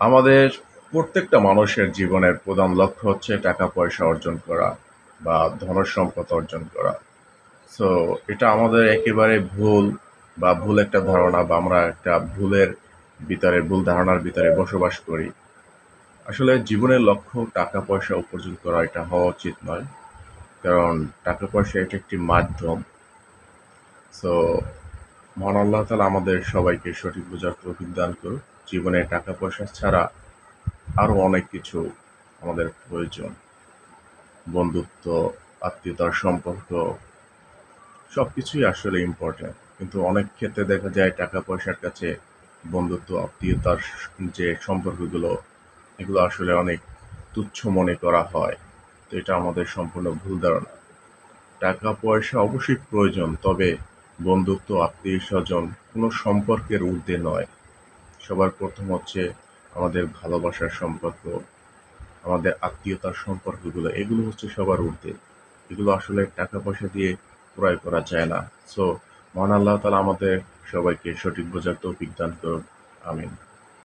আমাদের প্রত্যেকটা মানুষের জীবনের প্রধান লক্ষ্য হচ্ছে টাকা পয়সা অর্জন করা বা ধনসম্পদ অর্জন করা। সো এটা আমাদের একেবারে ভুল বা ভুল একটা ধারণা বা আমরা একটা ভুল ধারণার ভিতরে বসবাস করি। আসলে জীবনের লক্ষ্য টাকা পয়সা উপার্জন করা এটা হওয়া উচিত নয়। কারণ টাকা পয়সা এটা একটি মাধ্যম। সো মহান আল্লাহ তাআলা আমাদের সবাইকে সঠিক বোঝার তৌফিক দান করুক। জীবনে টাকা পয়সা ছাড়া আরো অনেক কিছু আমাদের প্রয়োজন। বন্ধুত্ব, আত্মীয়তার সম্পর্ক সবকিছুই আসলে ইম্পর্টেন্ট। কিন্তু অনেক ক্ষেত্রে দেখা যায় টাকা পয়সার কাছে বন্ধুত্ব, আত্মীয়তার যে সম্পর্কগুলো এগুলো আসলে অনেক তুচ্ছ মনে করা হয়। তো এটা আমাদের সম্পূর্ণ ভুল ধারণা। টাকা পয়সা অবশ্যই প্রয়োজন, তবে বন্ধুত্ব, আত্মীয়স্বজন কোনো সম্পর্কের ঊর্ধ্বে নয়। সবার প্রথম হচ্ছে আমাদের ভালোবাসার সম্পর্ক, আমাদের আত্মীয়তার সম্পর্কগুলো এগুলো হচ্ছে সবার ঊর্ধ্বে। এগুলো আসলে টাকা পয়সা দিয়ে ক্রয় করা যায় না। সো মহান আল্লাহ তাআলা আমাদের সবাইকে সঠিক বোঝার তৌফিক দান করুন। আমিন।